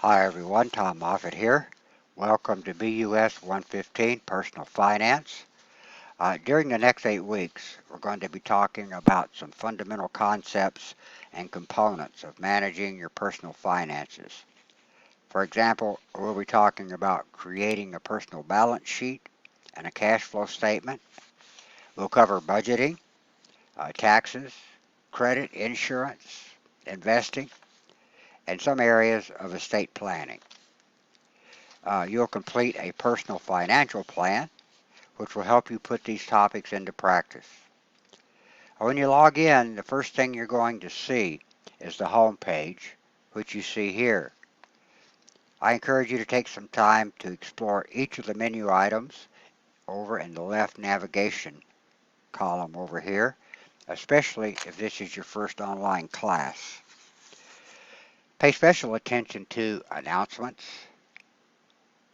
Hi everyone, Tom Moffett here. Welcome to BUS 115 Personal Finance. During the next 8 weeks, we're going to be talking about some fundamental concepts and components of managing your personal finances. For example, we'll be talking about creating a personal balance sheet and a cash flow statement. We'll cover budgeting, taxes, credit, insurance, investing, and some areas of estate planning. You'll complete a personal financial plan, which will help you put these topics into practice. When you log in, the first thing you're going to see is the home page, which you see here. I encourage you to take some time to explore each of the menu items over in the left navigation column over here, especially if this is your first online class. Pay special attention to announcements,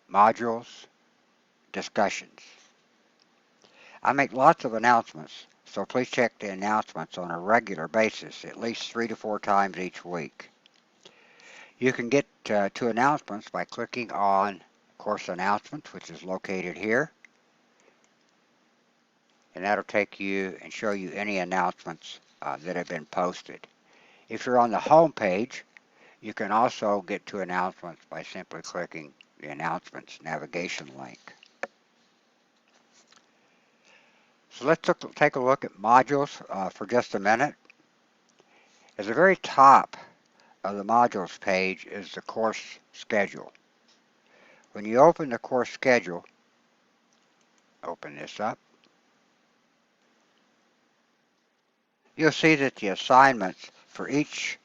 modules, discussions. I make lots of announcements, so please check the announcements on a regular basis, at least 3 to 4 times each week. You can get to announcements by clicking on Course Announcements, which is located here, and that'll take you and show you any announcements that have been posted. If you're on the home page, you can also get to announcements by simply clicking the Announcements navigation link. So let's take a look at modules for just a minute. At the very top of the modules page is the course schedule. When you open the course schedule, open this up, you'll see that the assignments for each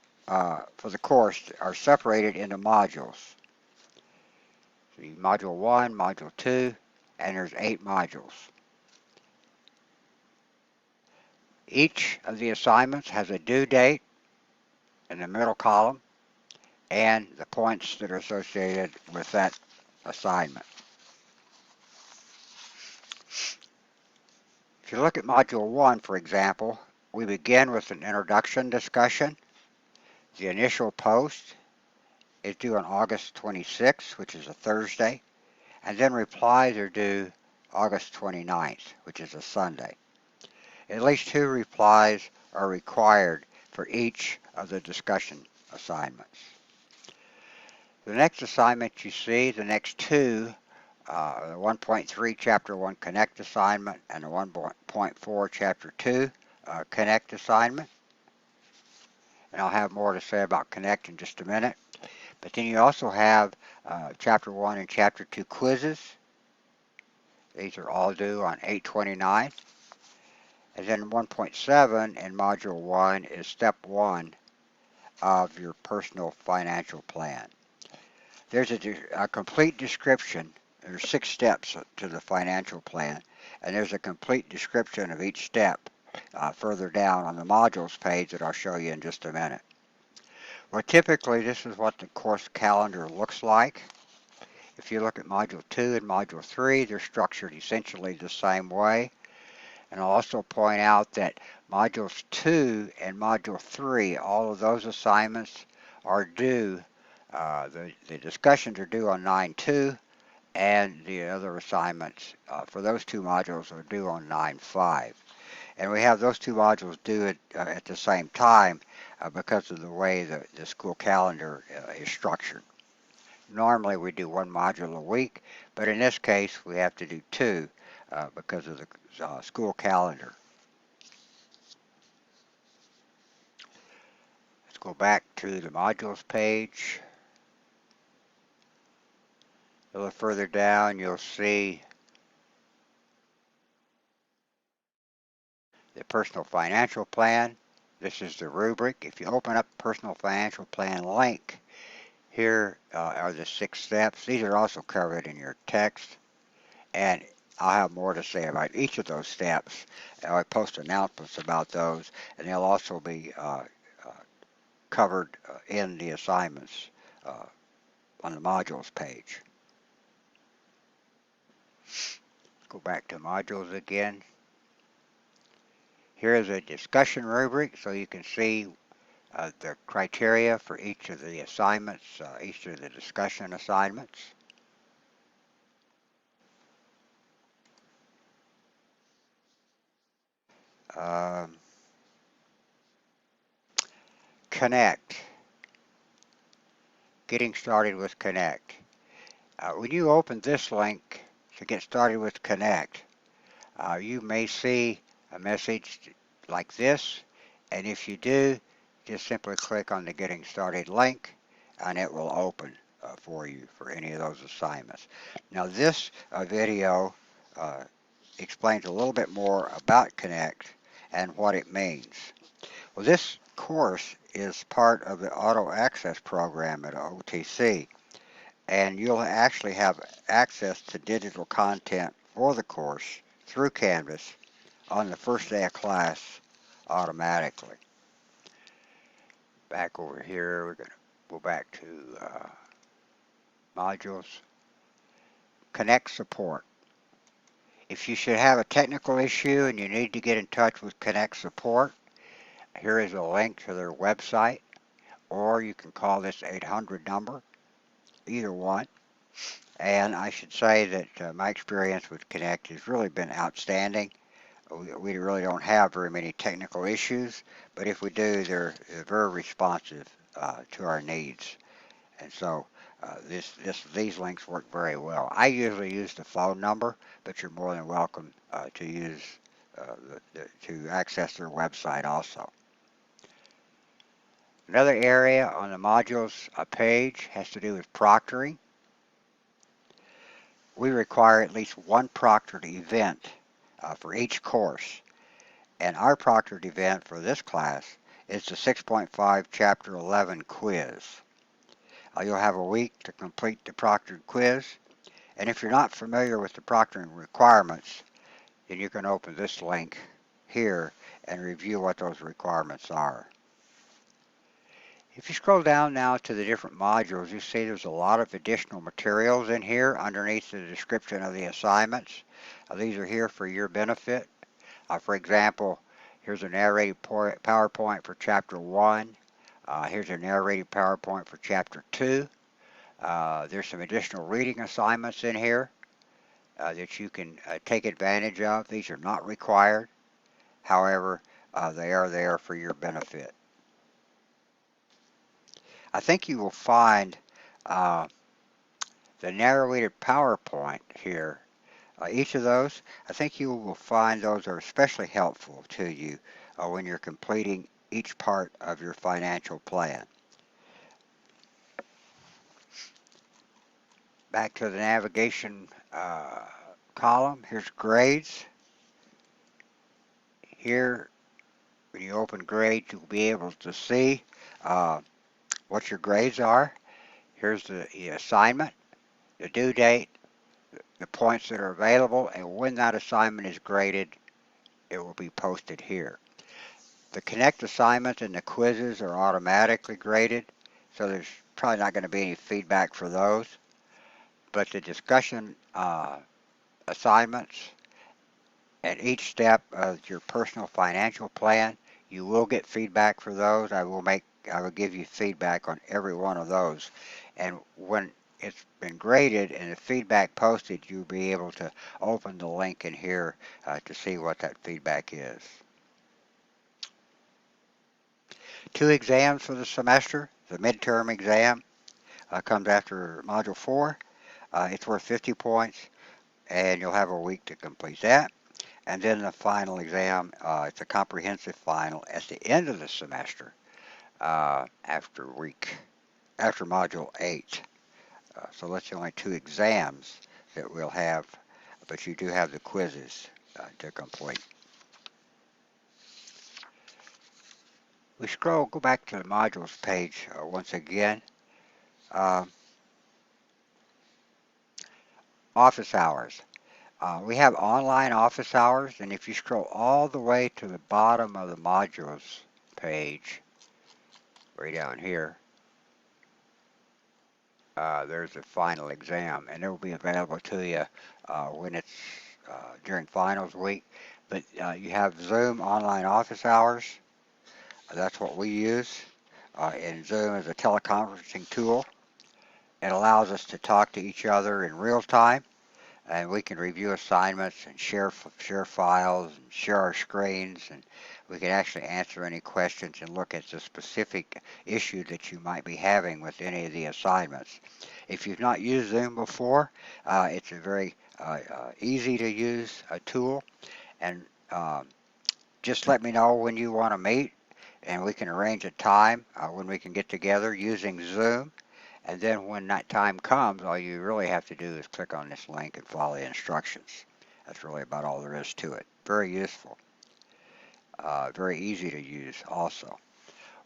for the course are separated into modules. So module 1, module 2, and there's 8 modules. Each of the assignments has a due date in the middle column and the points that are associated with that assignment. If you look at Module 1, for example, we begin with an introduction discussion. The initial post is due on August 26th, which is a Thursday, and then replies are due August 29th, which is a Sunday. At least 2 replies are required for each of the discussion assignments. The next assignment you see, the next 2, the 1.3 Chapter 1 Connect assignment and the 1.4 Chapter 2 Connect assignment. And I'll have more to say about Connect in just a minute. But then you also have Chapter 1 and Chapter 2 quizzes. These are all due on 8/29. And then 1.7 in Module 1 is Step 1 of your personal financial plan. There's a complete description. There's 6 steps to the financial plan, and there's a complete description of each step further down on the modules page that I'll show you in just a minute. Well, typically this is what the course calendar looks like. If you look at Module 2 and Module 3, they're structured essentially the same way. And I'll also point out that Modules 2 and Module 3, all of those assignments are due, the discussions are due on 9/2, and the other assignments for those 2 modules are due on 9/5. And we have those 2 modules due at the same time because of the way the school calendar is structured. Normally we do 1 module a week, but in this case we have to do 2 because of the school calendar. Let's go back to the modules page. A little further down you'll see the personal financial plan. This is the rubric. If you open up personal financial plan link, here are the 6 steps. These are also covered in your text, and I'll have more to say about each of those steps. I post announcements about those, and they'll also be covered in the assignments on the modules page. Go back to modules again. Here is a discussion rubric, so you can see the criteria for each of the assignments, each of the discussion assignments. Um, Connect. Getting started with Connect. When you open this link to get started with Connect, you may see a message like this, and if you do, just simply click on the Getting Started link and it will open for you for any of those assignments. Now this video explains a little bit more about Connect and what it means. Well, this course is part of the Auto Access program at OTC, and you'll actually have access to digital content for the course through Canvas on the first day of class automatically. Back over here, we're going to go back to modules. Connect support. If you should have a technical issue and you need to get in touch with Connect support, here is a link to their website, or you can call this 800 number, either one. And I should say that my experience with Connect has really been outstanding. We really don't have very many technical issues, but if we do, they're very responsive to our needs. And so these links work very well. I usually use the phone number, but you're more than welcome to use to access their website also. Another area on the modules page has to do with proctoring. We require at least one proctored event for each course. And our proctored event for this class is the 6.5 Chapter 11 quiz. You'll have a week to complete the proctored quiz. And if you're not familiar with the proctoring requirements, then you can open this link here and review what those requirements are. If you scroll down now to the different modules, you see there's a lot of additional materials in here underneath the description of the assignments. These are here for your benefit. For example, here's a narrated PowerPoint for Chapter 1. Here's a narrated PowerPoint for Chapter 2. There's some additional reading assignments in here that you can take advantage of. These are not required. However, they are there for your benefit. I think you will find the narrated PowerPoint here. Each of those, I think you will find those are especially helpful to you when you're completing each part of your financial plan. Back to the navigation column, here's grades. Here, when you open grades, you'll be able to see what your grades are. Here's the assignment, the due date, the points that are available, and when that assignment is graded, it will be posted here. The Connect assignments and the quizzes are automatically graded, so there's probably not going to be any feedback for those. But the discussion assignments and each step of your personal financial plan, you will get feedback for those. I will give you feedback on every one of those. And when it's been graded and the feedback posted, you'll be able to open the link in here to see what that feedback is. 2 exams for the semester. The midterm exam comes after Module 4. It's worth 50 points, and you'll have a week to complete that. And then the final exam, it's a comprehensive final at the end of the semester after Module 8. So that's the only 2 exams that we'll have, but you do have the quizzes to complete. We go back to the modules page once again. Office hours. We have online office hours, and if you scroll all the way to the bottom of the modules page, way down here, there's the final exam, and it will be available to you when it's during finals week. But you have Zoom online office hours. That's what we use. in Zoom is a teleconferencing tool. It allows us to talk to each other in real time, and we can review assignments and share files and share our screens, and we can actually answer any questions and look at the specific issue that you might be having with any of the assignments. If you've not used Zoom before, it's a very easy to use tool, and just let me know when you want to meet, and we can arrange a time when we can get together using Zoom. And then when that time comes, all you really have to do is click on this link and follow the instructions. That's really about all there is to it. Very useful. Very easy to use also.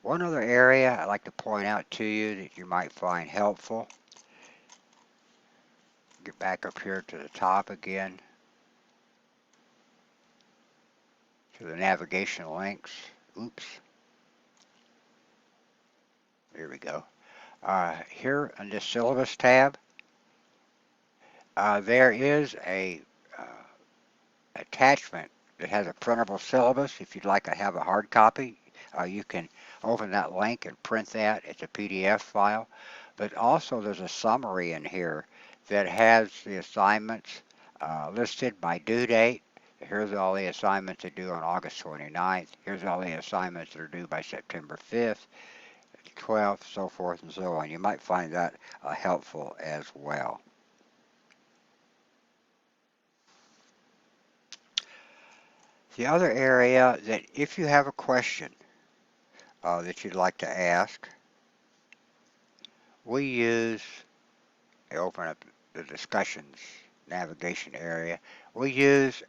One other area I'd like to point out to you that you might find helpful. Get back up here to the top again to the navigation links. Oops. Here we go. Here in this syllabus tab, there is a attachment that has a printable syllabus. If you'd like to have a hard copy, you can open that link and print that. It's a PDF file. But also there's a summary in here that has the assignments listed by due date. Here's all the assignments that are due on August 29th. Here's all the assignments that are due by September 5th, 12th, so forth and so on. You might find that helpful as well. The other area that if you have a question that you'd like to ask, we use, I open up the discussions navigation area, we use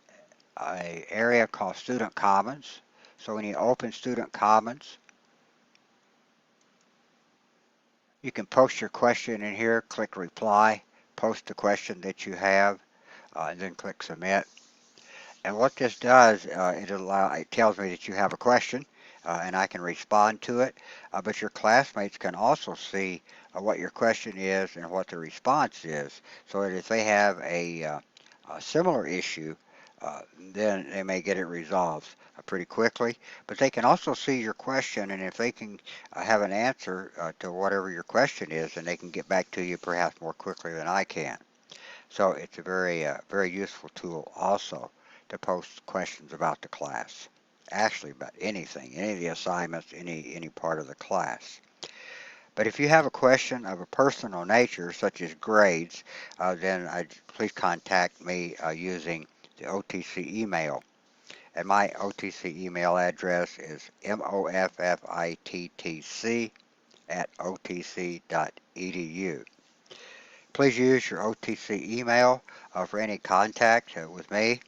an area called Student Commons. So when you open Student Commons, you can post your question in here, click reply, post the question that you have, and then click submit. And what this does, it tells me that you have a question, and I can respond to it. But your classmates can also see what your question is and what the response is, so that if they have a similar issue, then they may get it resolved pretty quickly. But they can also see your question, and if they can have an answer to whatever your question is, then they can get back to you perhaps more quickly than I can. So it's a very useful tool also to post questions about the class. Actually about anything, any of the assignments, any part of the class. But if you have a question of a personal nature, such as grades, then please contact me using the OTC email. And my OTC email address is moffittc@otc.edu. Please use your OTC email for any contact with me.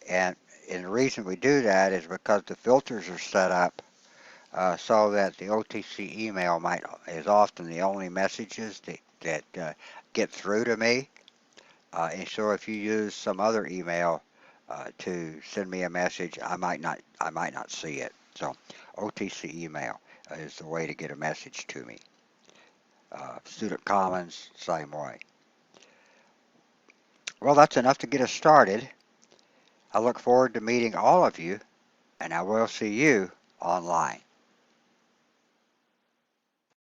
And the reason we do that is because the filters are set up so that the OTC email is often the only messages that get through to me. And so if you use some other email to send me a message, I might not see it. So OTC email is the way to get a message to me. Student Commons, same way. Well, that's enough to get us started. I look forward to meeting all of you, and I will see you online.